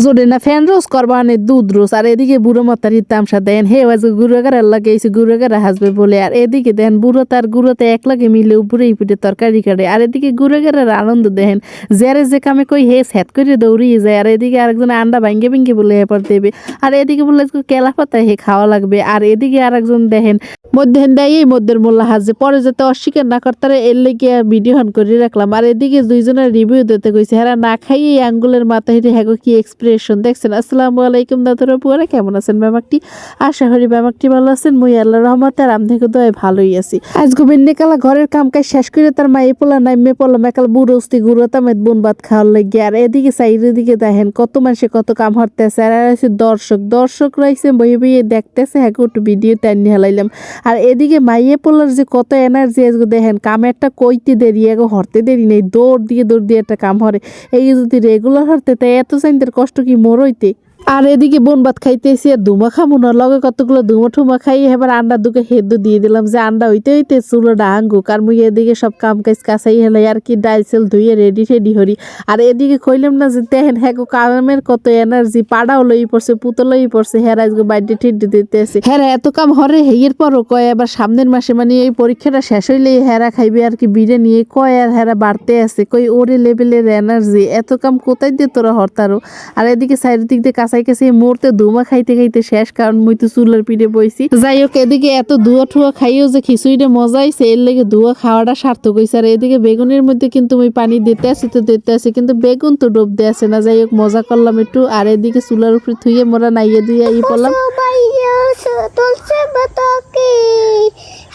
যদি না ফ্যান রোজ করবা নে দুধ রোজ আর এদিকে বুড়ো মাতারির তামসা দেন হে গুড়াগার লাগে এসে গুড়াগার হাসবে বলে আর এদিকে দেন বুড়ো তার গুড়োতে এক লাগে মিলে উপরে পিঠে তরকারি কাটে আর এদিকে গুড়াগারের আনন্দ দেখেন যারে যে কামে কই হে সেট করে দৌড়িয়ে যায় আর এদিকে আরেকজন আন্ডা ভাঙ্গে ভেঙ্গে বলে এরপর দেবে আর এদিকে বলে কেলা পাতা হে খাওয়া লাগবে আর এদিকে আরেকজন দেখেন মধ্যে দেয় এই মধ্যের মোল্লা হাজে পরে যাতে অস্বীকার না করতারে এর লেগে ভিডিও অন করে রাখলাম আর এদিকে দুইজনের রিভিউ দিতে কইছে হ্যাঁ না খাইয়ে আঙ্গুলের মাথা হেঁটে হ্যাগো কি এক্সপ্রেশন দেখছেন। আসসালামু আলাইকুম দাদুরা পুয়ারা কেমন আছেন ব্যামাকটি আশা করি ব্যামাকটি ভালো আছেন মুই আল্লাহর রহমতে আর আমথেকে দয় ভালোই আছি। আজ গোবিন্দ কালা ঘরের কাম কাজ শেষ করে তার মায়ে পোলা নাইমে পোলা মেকাল বুড়োস্তি গুড়োতা মেদ বোন ভাত খাওয়ার লাগে আর এদিকে সাইডের দিকে দেখেন কত মানুষে কত কাম হরতেছে আর আছে দর্শক রয়েছে বই বইয়ে দেখতেছে হ্যাঁ একটু ভিডিও টাইনি হেলাইলাম আর এদিকে মাইয়ে পোলার যে কত এনার্জি আজকে দেখেন কাম একটা কইতে দেরি এগো হরতে দেরি নেই দৌড় দিয়ে একটা কাম হরে এই যদি রেগুলার হরতে তাই এত চাইদের কষ্ট কি মরইতে। আর এদিকে বোন ভাত খাইতেছি আর ধুমা খামো না লগে কতগুলো ধুমা ঠুমা খাই এবার আন্ডার দুকে হেদ্দু দিয়ে দিলাম যে আন্ডা হইতে চুলোটা আঙ্গুক আর মুই এদিকে সব কাম কাজ কাছাই হেলাই আর কি ডাইল সেল ধুইয়ে রেডি হরি আর এদিকে কইলাম না যে দেখেন হ্যাঁ কামের কত এনার্জি পাড়াও লই পড়ছে পুতো লই পড়ছে হ্যাঁ আজকে বাইডে ঠিড্ডি দিতেছে হ্যাঁ এত কাম হরে হেয়ের পরও কয় আবার সামনের মাসে মানে এই পরীক্ষাটা শেষ হইলেই হেরা খাইবে আর কি বিড়ে নিয়ে কয় আর হেরা বাড়তে আছে কই ওরে লেভেলের এনার্জি এত কাম কোথায় দিয়ে তোরা হরতারও আর এদিকে সাইড দিক দিয়ে কাছে মুহূর্তে ধুমা খাইতে শেষ কারণ মুই তো চুলার পিঠে বইছি যাই হোক এদিকে এত ধুয়া ঠুয়া খাইও যে খিচুড়িটা মজা হয়েছে এর লেগে ধুয়া খাওয়াটা সার্থক হয়েছে আর এদিকে বেগুনের মধ্যে কিন্তু মুই পানি দিতে আসি কিন্তু বেগুন তো ডুব দিয়ে আসে না যাই হোক মজা করলাম একটু আর এদিকে চুলার উপরে থুইয়ে মোরা নাইয়ে দিয়ে পড়লাম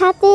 হাতে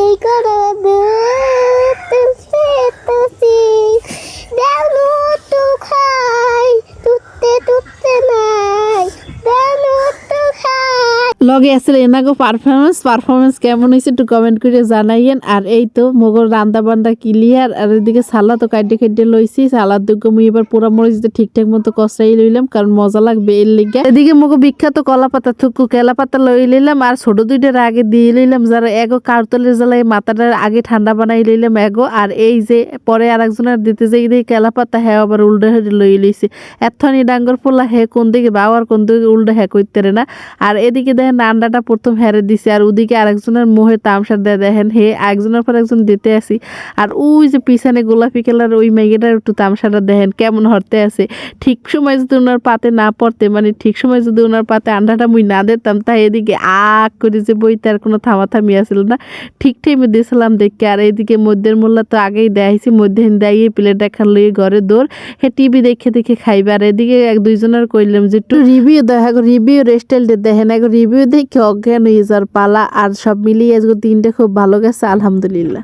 লগে আসলে এনাগো পারফরমেন্স কেমন হয়েছে একটু কমেন্ট করে জানাইয়েন আর এই তো মগর রান্দা বান্ডা ক্লিয়ার আর এদিকে সালাদ তো কাটে লইছি সালাদ দুঃখ মুই এবার পোড়া মরিচ ঠিকঠাক মতো কষাই লইলাম কারণ মজা লাগবে এর লিগে এদিকে মগো বিখ্যাত কলা পাতা থুকু কেলা পাতা লই লইলাম আর ছোট দুইটার আগে দিয়ে লইলাম যারা এগো কারতলের জ্বালায় মাথাটার আগে ঠান্ডা বানাই লইলাম এগো আর এই যে পরে আর একজনের দিতে যাই দিয়ে কেলা পাতা হ্যাঁ আবার উল্টা হেঁটে লই লইছে এথনি ডাঙ্গর পোলা হে কোন দিকে বাবার কোন দিকে উল্টা হ্যাঁ করতে না আর এদিকে দেখেন আন্ডাটা প্রথম হেরে দিছে আর ওদিকে আরেকজনের মোহে তামসার দেয় দেখেন হে একজনের পর একজন দিতে আসি আর ওই যে পিছনে গোলাপি কালার ওই মেয়েটার একটু তামসাটা দেখেন কেমন হরতে আছে ঠিক সময় যদি ওনার পাতে না পড়তে মানে ঠিক সময় যদি ওনার পাতে আন্ডাটা মুই না দিতাম তাই এদিকে আগ করে যে বইতে আর কোনো থামাথামি আসছিল না ঠিক টাইমে দিয়েছিলাম দেখে আর এইদিকে মধ্যের মোল্লা তো আগেই দেখাইছি মধ্যে দেয় প্লেট একটা লইয়ে ঘরে দৌড় হে টিভি দেখে খাইবে আর এদিকে এক দুইজনের কইলাম যে একটু রিভিউ দেখা রিভিউ রেস্টাইল দেখেন এক রিভিউ দেখে অজ্ঞান হয়ে যাওয়ার পালা আর সব মিলিয়ে আজকে দিনটা খুব ভালো গেছে আলহামদুলিল্লাহ।